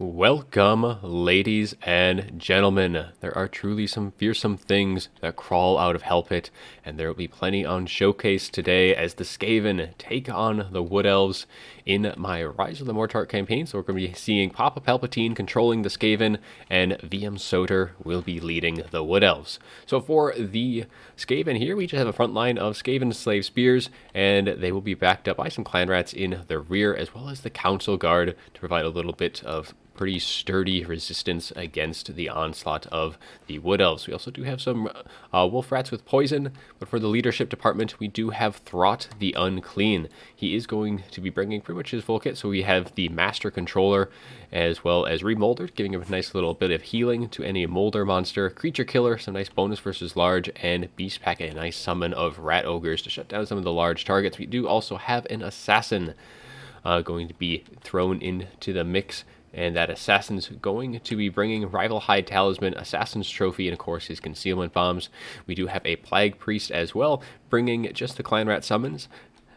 Welcome, ladies and gentlemen. There are truly some fearsome things that crawl out of Hellpit, and there will be plenty on showcase today as the Skaven take on the Wood Elves in my Rise of the Mortar campaign. So we're going to be seeing Papa Palpatine controlling the Skaven, and VM Soter will be leading the Wood Elves. So for the Skaven here, we just have a front line of Skaven slave spears, and they will be backed up by some clan rats in the rear, as well as the Council Guard to provide a little bit of pretty sturdy resistance against the onslaught of the Wood Elves. We also do have some wolf rats with poison, but for the leadership department, we do have Throt the Unclean. He is going to be bringing pretty much his full kit, so we have the Master Controller, as well as Remoldered, giving him a nice little bit of healing to any Molder monster, Creature Killer, some nice bonus versus large, and Beast Pack, a nice summon of Rat Ogres to shut down some of the large targets. We do also have an Assassin going to be thrown into the mix, and that Assassin's going to be bringing Rival Hide Talisman, Assassin's Trophy, and of course his Concealment Bombs. We do have a Plague Priest as well, bringing just the Clan Rat Summons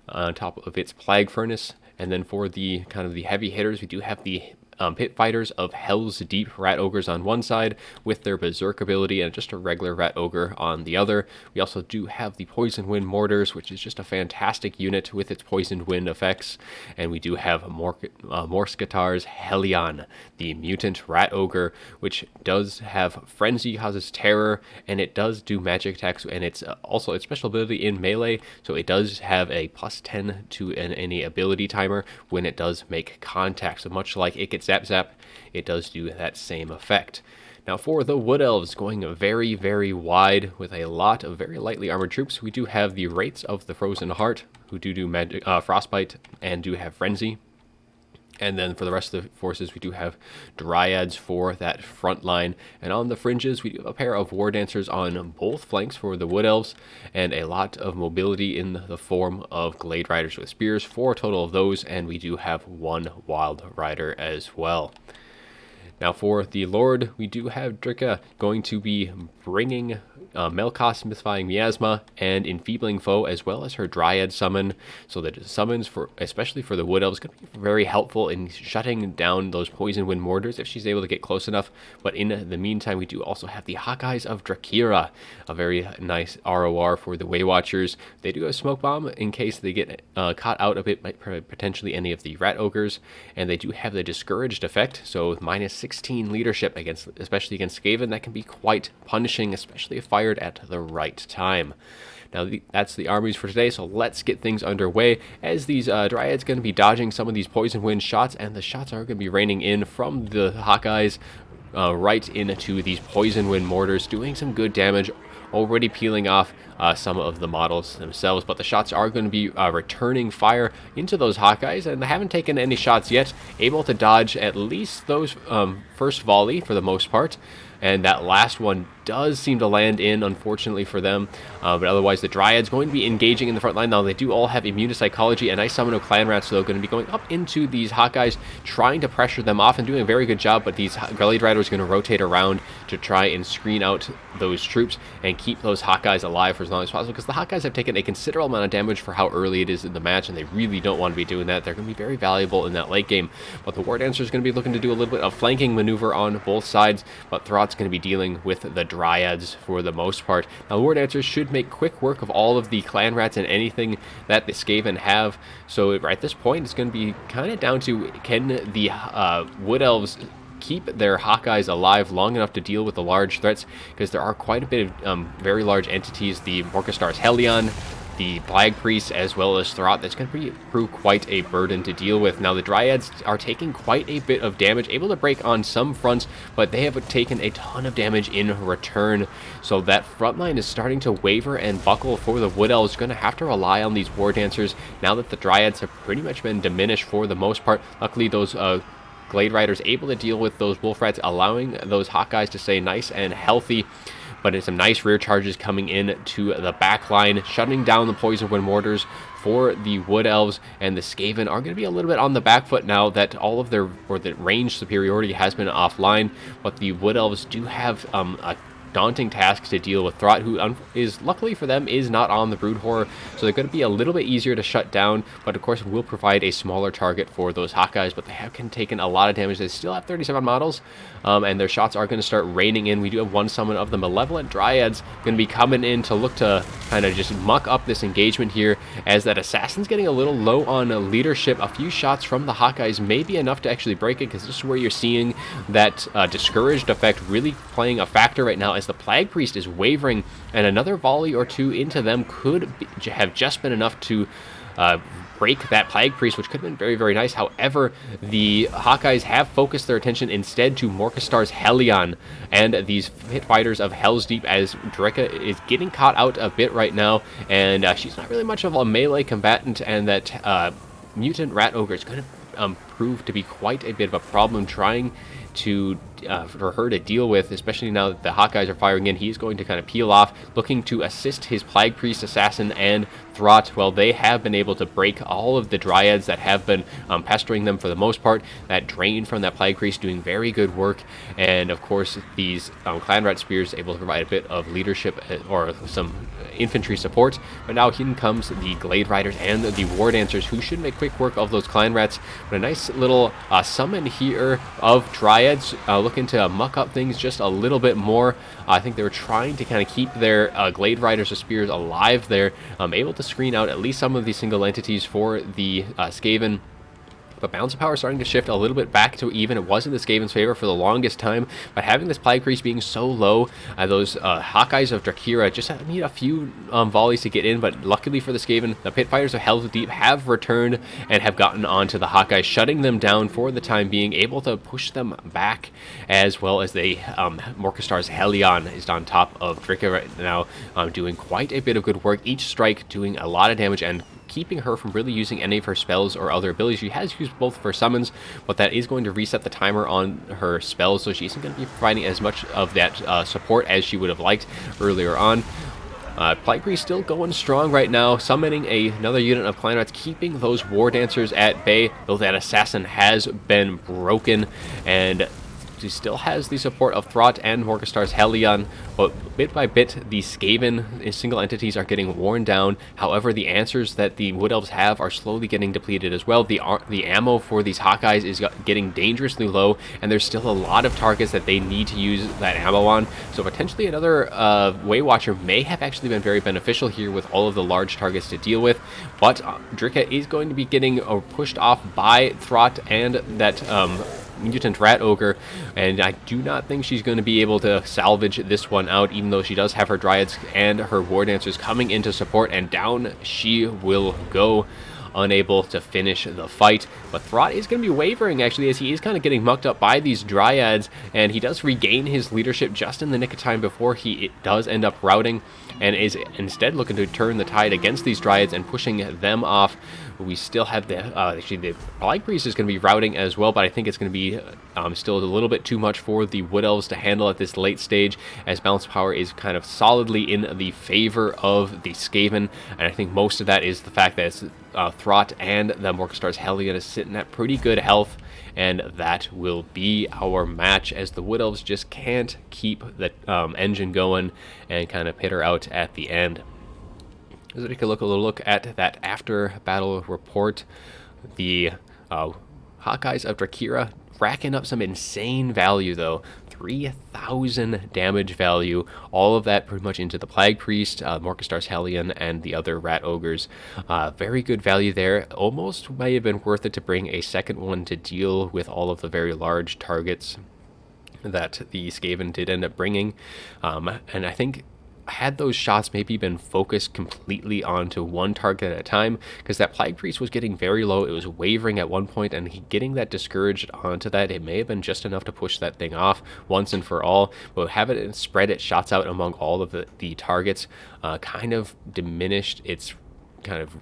on top of its Plague Furnace. And then for the kind of the heavy hitters, we do have the Pit Fighters of Hell's Deep Rat Ogres on one side with their Berserk ability, and just a regular Rat Ogre on the other. We also do have the Poison Wind Mortars, which is just a fantastic unit with its Poison Wind effects. And we do have Morskatar's Hellion, the Mutant Rat Ogre, which does have Frenzy, causes terror, and it does do magic attacks, and it's also its special ability in melee, so it does have a +10 to any ability timer when it does make contact. So much like it gets Zap Zap, it does do that same effect. Now for the Wood Elves, going very, very wide with a lot of very lightly armored troops, we do have the Wraiths of the Frozen Heart, who do magic, Frostbite, and do have Frenzy. And then for the rest of the forces, we do have Dryads for that front line. And on the fringes, we do have a pair of War Dancers on both flanks for the Wood Elves, and a lot of mobility in the form of Glade Riders with Spears, 4 total of those, and we do have 1 Wild Rider as well. Now for the Lord, we do have Drika going to be bringing Melkos Mythifying Miasma and Enfeebling Foe, as well as her Dryad summon. So that summons, for especially for the Wood Elves, going to be very helpful in shutting down those Poison Wind Mortars if she's able to get close enough. But in the meantime, we do also have the Hawkeyes of Drakira, a very nice ROR for the Waywatchers. They do have Smoke Bomb in case they get caught out a bit by potentially any of the Rat Ogres, and they do have the Discouraged effect, so with -16 leadership, especially against Skaven, that can be quite punishing, especially if fired at the right time. Now that's the armies for today, so let's get things underway, as these Dryads going to be dodging some of these Poison Wind shots, and the shots are going to be raining in from the Hawkeyes right into these Poison Wind Mortars, doing some good damage, already peeling off some of the models themselves. But the shots are going to be returning fire into those Hawkeyes, and they haven't taken any shots yet, able to dodge at least those first volley for the most part. And that last one does seem to land in, unfortunately for them. But otherwise, the Dryad's going to be engaging in the front line. Now, they do all have Immune to Psychology, and Nice Summon of Clan Rats, so they're going to be going up into these Hawkeyes, trying to pressure them off and doing a very good job. But these Glade Riders are going to rotate around to try and screen out those troops and keep those Hawkeyes alive for as long as possible, because the Hawkeyes have taken a considerable amount of damage for how early it is in the match, and they really don't want to be doing that. They're going to be very valuable in that late game. But the War Dancer is going to be looking to do a little bit of flanking maneuver on both sides, but Throt's going to be dealing with the Dryads for the most part. Now, War Dancers should make quick work of all of the Clan Rats and anything that the Skaven have. So at this point, it's going to be kind of down to, can the Wood Elves keep their Hawkeyes alive long enough to deal with the large threats, because there are quite a bit of very large entities, the Morkastar's Hellion, the Plague Priest, as well as Throt. That's going to prove quite a burden to deal with. Now, the Dryads are taking quite a bit of damage, able to break on some fronts, but they have taken a ton of damage in return. So that front line is starting to waver and buckle for the Wood Elves. Going to have to rely on these War Dancers now that the Dryads have pretty much been diminished for the most part. Luckily, those Glade Riders able to deal with those Wolf Rats, allowing those Hawkeyes to stay nice and healthy. But it's some nice rear charges coming in to the back line, shutting down the Poison Wind Mortars for the Wood Elves, and the Skaven are going to be a little bit on the back foot now that all of their, or the range superiority has been offline. But the Wood Elves do have a daunting task to deal with. Throt, who is luckily for them is not on the Brood Horror, so they're going to be a little bit easier to shut down, but of course will provide a smaller target for those Hawkeyes. But they have taken a lot of damage. They still have 37 models, and their shots are going to start raining in. We do have one summon of the Malevolent Dryads going to be coming in to look to kind of just muck up this engagement here, as that Assassin's getting a little low on leadership. A few shots from the Hawkeyes may be enough to actually break it, because this is where you're seeing that discouraged effect really playing a factor right now, as the Plague Priest is wavering, and another volley or two into them could have just been enough to break that Plague Priest, which could have been very, very nice. However, the Hawkeyes have focused their attention instead to Morkastar's Hellion and these Pit Fighters of Hell's Deep, as Drika is getting caught out a bit right now, and she's not really much of a melee combatant, and that Mutant Rat Ogre is going to prove to be quite a bit of a problem trying to for her to deal with, especially now that the Hawkeyes are firing in. He's going to kind of peel off, looking to assist his Plague Priest, Assassin, and Throt. Well, they have been able to break all of the Dryads that have been pestering them for the most part. That drain from that Plague Priest doing very good work, and of course these Clan Rat Spears able to provide a bit of leadership or some infantry support. But now in comes the Glade Riders and the War Dancers, who should make quick work of those Clan Rats. But a nice little summon here of Dryads looking to muck up things just a little bit more. I think they were trying to kind of keep their Glade Riders of Spears alive there, able to screen out at least some of these single entities for the Skaven. But balance of power is starting to shift a little bit back to even. It was in the Skaven's favor for the longest time, but having this Plague Priest being so low, those Hawkeyes of Drakira just need a few volleys to get in. But luckily for the Skaven, the Pit Fighters of Hell's Deep have returned and have gotten onto the Hawkeyes, shutting them down for the time being, able to push them back, as well as they Morkastar's Hellion is on top of Drika right now, doing quite a bit of good work. Each strike doing a lot of damage and keeping her from really using any of her spells or other abilities. She has used both for summons, but that is going to reset the timer on her spells, so she isn't going to be providing as much of that support as she would have liked earlier on. Plague Priest still going strong right now, summoning another unit of Clan Rats, keeping those War Dancers at bay, though that Assassin has been broken, and she still has the support of Throt and Morkastar's Hellion, but bit by bit, the Skaven single entities are getting worn down. However, the answers that the Wood Elves have are slowly getting depleted as well. The ammo for these Hawkeyes is getting dangerously low, and there's still a lot of targets that they need to use that ammo on. So potentially another Waywatcher may have actually been very beneficial here with all of the large targets to deal with. But Drika is going to be getting pushed off by Throt and that Mutant Rat Ogre, and I do not think she's going to be able to salvage this one out, even though she does have her Dryads and her War Dancers coming into support, and down she will go, unable to finish the fight. But Throt is going to be wavering, actually, as he is kind of getting mucked up by these Dryads, and he does regain his leadership just in the nick of time before he does end up routing, and is instead looking to turn the tide against these Dryads and pushing them off. We still have the actually the Plague Priest is going to be routing as well, but I think it's going to be still a little bit too much for the Wood Elves to handle at this late stage, as balance power is kind of solidly in the favor of the Skaven, and I think most of that is the fact that it's Throt and the Morkastar's Hellion is sitting at pretty good health, and that will be our match, as the Wood Elves just can't keep the engine going and kind of peter out at the end. As we take a look at that after battle report, the Hawkeyes of Drakira racking up some insane value though. 3,000 damage value, all of that pretty much into the Plague Priest, Morkastar's Hellion, and the other Rat Ogres. Very good value there. Almost may have been worth it to bring a second one to deal with all of the very large targets that the Skaven did end up bringing. And I think had those shots maybe been focused completely onto one target at a time, because that Plague Priest was getting very low, it was wavering at one point, and getting that discouraged onto that, it may have been just enough to push that thing off once and for all. But have it spread its shots out among all of the targets, kind of diminished its kind of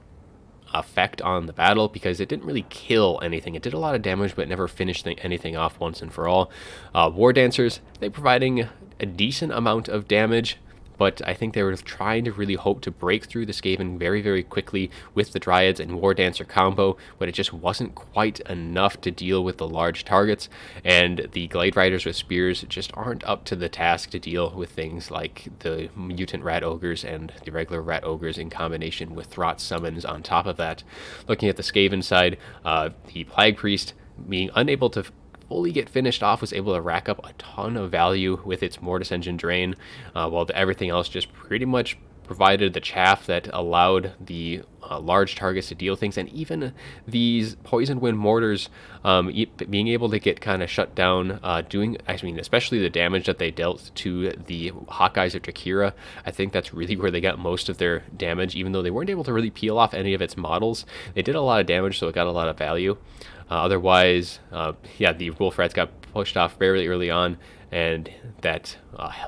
effect on the battle, because it didn't really kill anything. It did a lot of damage, but it never finished anything off once and for all. War Dancers, they providing a decent amount of damage, but I think they were trying to really hope to break through the Skaven very, very quickly with the Dryads and War Dancer combo, but it just wasn't quite enough to deal with the large targets, and the Glade Riders with Spears just aren't up to the task to deal with things like the Mutant Rat Ogres and the regular Rat Ogres in combination with Throt Summons on top of that. Looking at the Skaven side, the Plague Priest being unable to fully get finished off was able to rack up a ton of value with its Mortis Engine Drain, while everything else just pretty much provided the chaff that allowed the large targets to deal things, and even these Poison Wind Mortars being able to get kind of shut down, especially the damage that they dealt to the Hawkeyes of Drakira. I think that's really where they got most of their damage, even though they weren't able to really peel off any of its models. They did a lot of damage, so it got a lot of value. Otherwise, the Wolf Rats got pushed off very early on, and that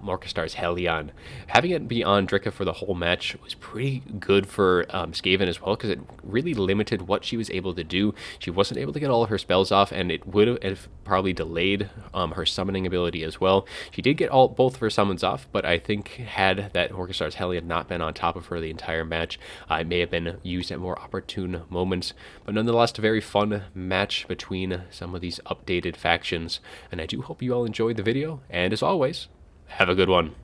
Morkastar's Hellion, having it be on Drika for the whole match was pretty good for Skaven as well, because it really limited what she was able to do. She wasn't able to get all of her spells off, and it would have probably delayed her summoning ability as well. She did get both of her summons off, but I think had that Morkastar's Hellion not been on top of her the entire match, it may have been used at more opportune moments. But nonetheless, a very fun match between some of these updated factions, and I do hope you all enjoyed the video, and as always, have a good one.